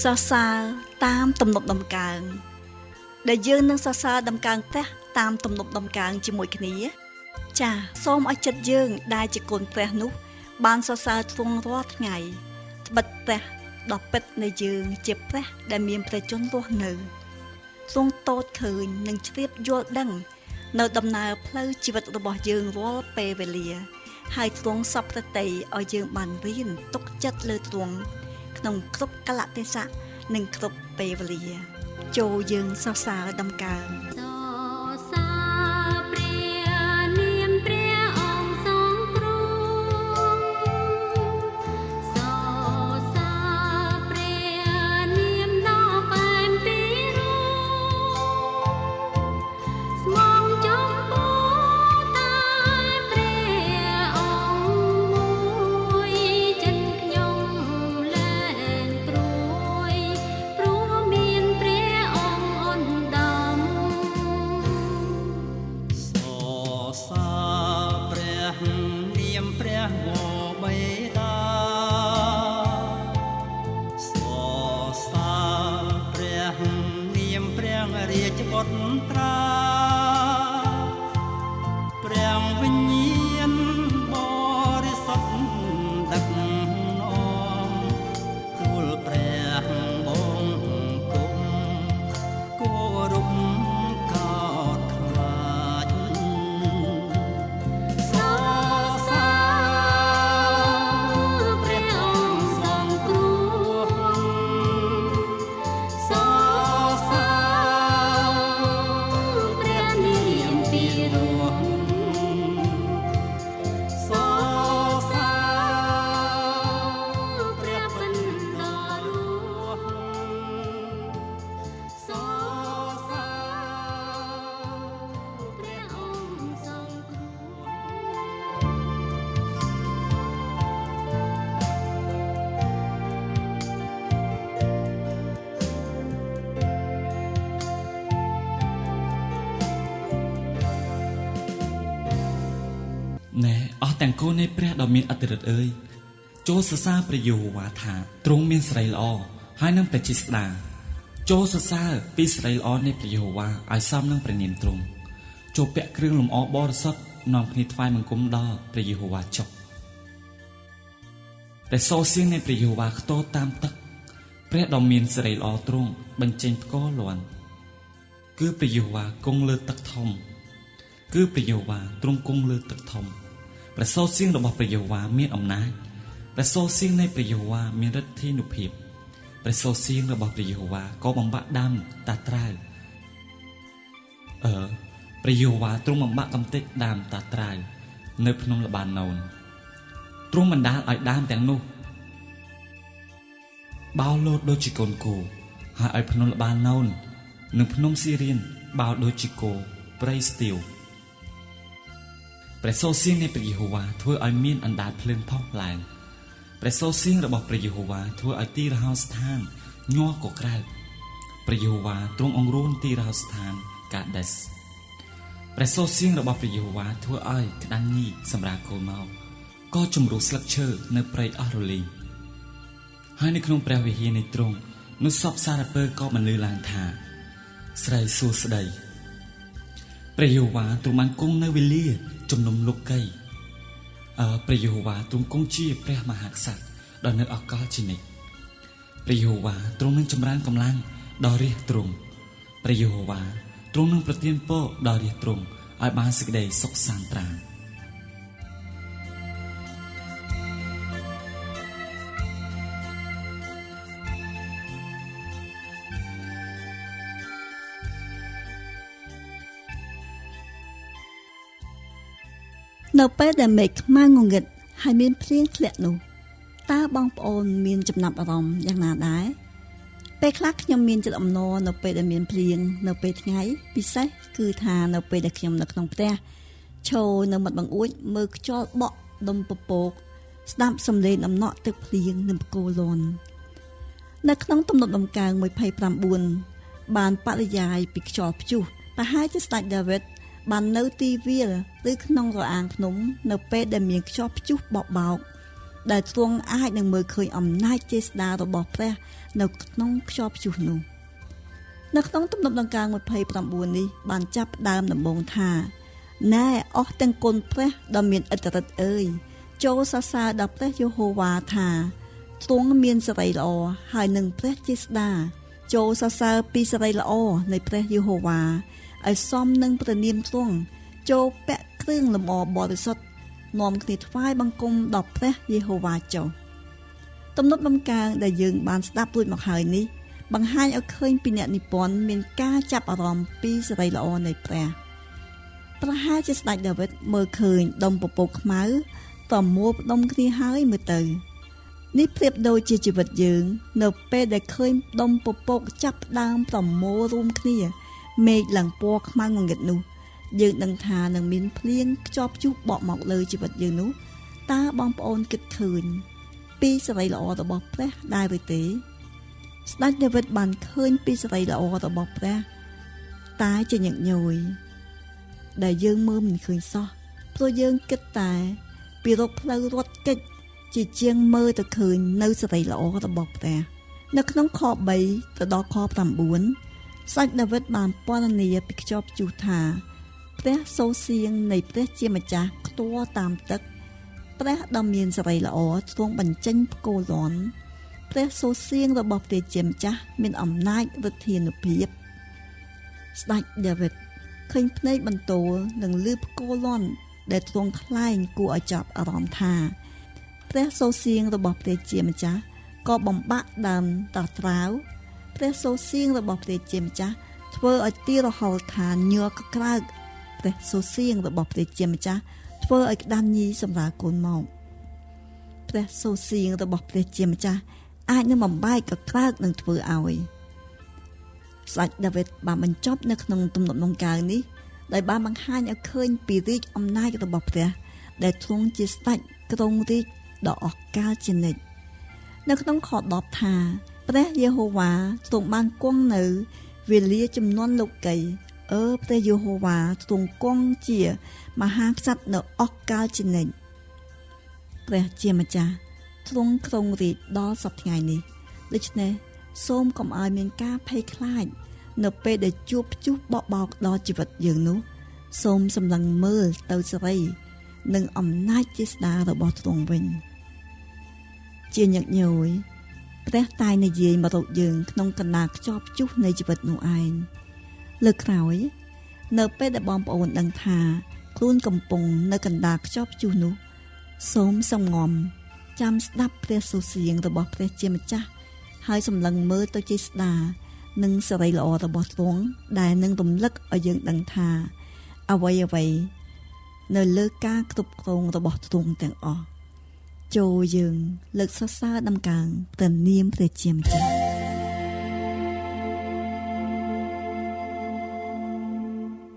សរសើរតាមទំនុកដំកើងដែលយើងនឹងសរសើរដំកើងព្រះតាមទំនុកដំកើងជាមួយគ្នាចាសសូមឲ្យចិត្តយើងដែលជាកូនព្រះនោះបានសរសើរទ្រង់រាល់ថ្ងៃត្បិតព្រះដ៏ពិតនៃយើងជាព្រះដែលមានព្រះជន្មរស់នៅទ្រង់តូចឃើញនិងជ្រាបយល់ដឹងនៅដំណើរផ្លូវជីវិតរបស់យើងរាល់ពេលវេលាហើយទ្រង់សពប្រតិឲ្យយើងបានរៀនទុកចិត្តលើទ្រង់ក្នុងគ្រប់កលៈទេសៈនិងគ្រប់ពេលវេលាចូលយើងសរសើរដំកើងណែអស់ទាំងកូននៃព្រះដ៏មានអធិឫទ្ធិអើយចូលសរសើរព្រះយេហូវ៉ាថាទ្រង់មានសេរីល្អហើយនឹងព្រះជាស្ដាចូលសរសើរពីសេរីល្អនៃព្រះយេហូវ៉ាឲ្យសមនឹងព្រះនាមទ្រង់ចូលពាក់គ្រឿងលម្អបរិសុទ្ធនាំគ្នាថ្វាយបង្គំដល់ព្រះយេហូវ៉ាចុះព្រះសូរសៀងនៃព្រះយេហូវ៉ាខ្ទរតាមទឹកព្រះដ៏មានសេរីល្អទ្រង់បញ្ចេញផ្គរលាន់គឺព្រះយេហូវ៉ាគង់លើទឹកធំគឺព្រះយេហូវ៉ាទ្រង់គង់លើទឹកធំព្រះសូរសៀងរបស់ព្រះយេហូវ៉ាមានអំណាចព្រះសូរសៀងនៃព្រះយេហូវ៉ាមានឫទ្ធានុភាពព្រះសូរសៀងរបស់ព្រះយេហូវ៉ាក៏បំបាក់ដាំតាត្រាវព្រះយេហូវ៉ាទ្រង់បំបាក់កំទេចដាំតាត្រាវនៅភ្នំល្បាណូនទ្រង់បណ្ដាលឲ្យដាំទាំងនោះបោលលោតដូចជាកូនគោហើយឲ្យភ្នំល្បាណូននិងភ្នំស៊ីរៀនបោលដូចជាគោព្រៃស្ទៀវព្រះសូរសៀងនៃព្រះយេហូវ៉ាធ្វើឲ្យមានអណ្ដាតភ្លើងផុសឡើងព្រះសូរសៀងរបស់ព្រះយេហូវ៉ាធ្វើឲ្យទីរហោស្ថានញ័រកក្រៅព្រះយេហូវ៉ាទ្រង់អង្រួនទីរហោស្ថានកាដេសព្រះសូរសៀងរបស់ព្រះយេហូវ៉ាធ្វើឲ្យក្តាន់ញីសម្រាប់កូនមកក៏ជំរុះស្លឹកឈើនៅព្រៃអស់រលីងហើយនៅក្នុងព្រះវិហារនៃទ្រង់នោះសពសារពើក៏បន្លឺឡើងថាស្រីសួស្ដីព្រះយេហូវ៉ាទ្រង់បានគង់នៅវេលាជំនុំលោកីព្រះយេហូវ៉ាទ្រង់គង់ជាព្រះមហាក្សត្រដ៏នៅអកលជានិច្ចព្រះយេហូវ៉ាទ្រង់នឹងចម្រើនកម្លាំងដល់រាជទ្រង់ព្រះយេហូវ៉ាទ្រង់នឹងប្រទានពរដល់រាជទ្រង់ឲ្យបានសេចក្តីសុខសាន្តត្រាណ នៅពេលដែលមេឃខ្មៅងងឹតហើយមានភ្លៀងធ្លាក់នោះតើបងប្អូនមានចំណាប់អារម្មណ៍យ៉ាងណាដែរពេលខ្លះខ្ញុំមានចិត្តអំណរនៅពេលដែលមានភ្លៀងនៅពេលថ្ងៃពិសេសគឺថានៅពេលដែលខ្ញុំនៅក្នុងផ្ទះឈរនៅមាត់បង្អួចមើលខ្យល់បក់ដុំពពកស្ដាប់សំឡេងដំណក់ទឹកភ្លៀងនិងផ្គរលាន់នៅក្នុងទំនុកដំកើង29បានបរិយាយពីខ្យល់ព្យុះប្រហែលជាស្ដេចដាវីតបាននៅទីវាលឬក្នុងរអាងភ្នំនៅពេលដែលមានខ្យល់ព្យុះបក់បោក ដែលទ្រង់អាចនឹងមើលឃើញអំណាចចេស្តារបស់ព្រះនៅក្នុងខ្យល់ព្យុះនោះនៅក្នុងទំនុកដង្កើង29នេះបានចាប់ផ្ដើមដំបូងថាណែអស់ទាំងគុណព្រះដ៏មានឥទ្ធិឫទ្ធិអើយចូលសរសើរដល់ព្រះយេហូវ៉ាថាទ្រង់មានសេរីល្អហើយនឹងព្រះចេស្តាចូលសរសើរពីសេរីល្អនៃព្រះយេហូវ៉ាឲ្យសមនឹងព្រះនាមទ្រង់ចូលពាក់គ្រឿងលម្អបរិសុទ្ធនាំគ្នាថ្វាយបង្គំដល់ព្រះយេហូវ៉ាចុះទំនុកដំកើងដែលយើងបានស្ដាប់រួចមកហើយនេះបង្ហាញឲ្យឃើញពីអ្នកនិពន្ធមានការចាប់អារម្មណ៍ពីសេរីល្អនៃព្រះប្រហែលជាស្ដេចដាវីតមើលឃើញដុំពពកខ្មៅប្រមូលផ្ដុំគ្នាហើយមើលទៅនេះប្រៀបដូចជាជីវិតយើងនៅពេលដែលឃើញដុំពពកចាប់ផ្ដើមប្រមូលរួមគ្នាមេឃឡើងពណ៌ខ្មៅងងឹតនោះយើងដឹងថានឹងមានភ្លៀងខ្ជាប់ព្យុះបក់មកលើជីវិតយើងនោះតើបងប្អូនគិតឃើញពីសេរីល្អរបស់ព្រះដែរឬទេស្ដេចដាវីតបានឃើញពីសេរីល្អរបស់ព្រះតែជាញឹកញយដែលយើងមើលមិនឃើញសោះព្រោះយើងគិតតែពីរកផ្លូវរត់គេចជាជាងមើលទៅឃើញនៅសេរីល្អរបស់ព្រះនៅក្នុងខ3ទៅដល់ខ9ស្ដេចដាវីតបានពណ៌នាពីខ្យល់ព្យុះថាព្រះសូរសៀងនៃព្រះជាម្ចាស់ខ្ទាល់តាមទឹកព្រះដ៏មានសេរីល្អទ្រង់បញ្ចេញផ្គរលាន់ព្រះសូរសៀងរបស់ព្រះជាម្ចាស់មានអំណាចឫទ្ធានុភាពស្ដេចដាវីតឃើញភ្នែកបន្ទោលនិងឮផ្គរលាន់ដែលទ្រង់ថ្លែងគួរឲ្យចាប់អារម្មណ៍ថាព្រះសូរសៀងរបស់ព្រះជាម្ចាស់ក៏បំបាក់ដើមតាត្រាវព្រះសូរសៀងរបស់ព្រះជាម្ចាស់ធ្វើឲ្យទីរហោឋានញ័រកក្រើកព្រះសូរសៀងរបស់ព្រះជាម្ចាស់ធ្វើឲ្យក្តាន់ញីសម្រាលកូនមកព្រះសូរសៀងរបស់ព្រះជាម្ចាស់អាចនឹងបំបែកកក្រើកនឹងធ្វើឲ្យស្ដេចដាវីតបានបញ្ចប់នៅក្នុងទំនុកដង្កើងនេះដោយបានបង្ហាញឲ្យឃើញពីរាជអំណាចរបស់ព្រះដែលទ្រង់ជាស្ដេចគ្រងរាជដ៏អស្ចារ្យជានិច្ចនៅក្នុងខ10ថាព្រះយេហូវ៉ាទ្រង់បានគង់នៅវេលាចំនួនលោកីព្រះយេហូវ៉ាទ្រង់គង់ជាមហាក្សត្រនៅអស្ចារ្យជានិច្ចព្រះជាម្ចាស់ទ្រង់គ្រងរាជដល់សព្វថ្ងៃនេះដូច្នេះសូមកុំឲ្យមានការភ័យខ្លាចនៅពេលដែលជួបព្យុះបក់បោកដល់ជីវិតយើងនោះសូមសម្លឹងមើលទៅសេរីនិងអំណាចចេស្តារបស់ទ្រង់វិញជាញឹកញយព្រះតែងនិយាយមករកយើងក្នុងកណ្ដាលខ្យល់ព្យុះនៃជីវិតនោះឯងលើក្រោយនៅពេលដែលបងប្អូនដឹងថាខ្លួនកំពុងនៅកណ្ដាលខ្យល់ព្យុះនោះសូមសំងំចាំស្ដាប់ព្រះសូរសៀងរបស់ព្រះជាម្ចាស់ហើយសម្លឹងមើលទៅចេស្តានិងសេរីល្អរបស់ទ្រង់ដែលនឹងរំលឹកឲ្យយើងដឹងថាអ្វីនៅលើការគ្រប់គ្រងរបស់ទ្រង់ទាំងអស់ចូលយើងលើកសរសើរដំកើងព្រះនាមព្រះជាម្ចាស់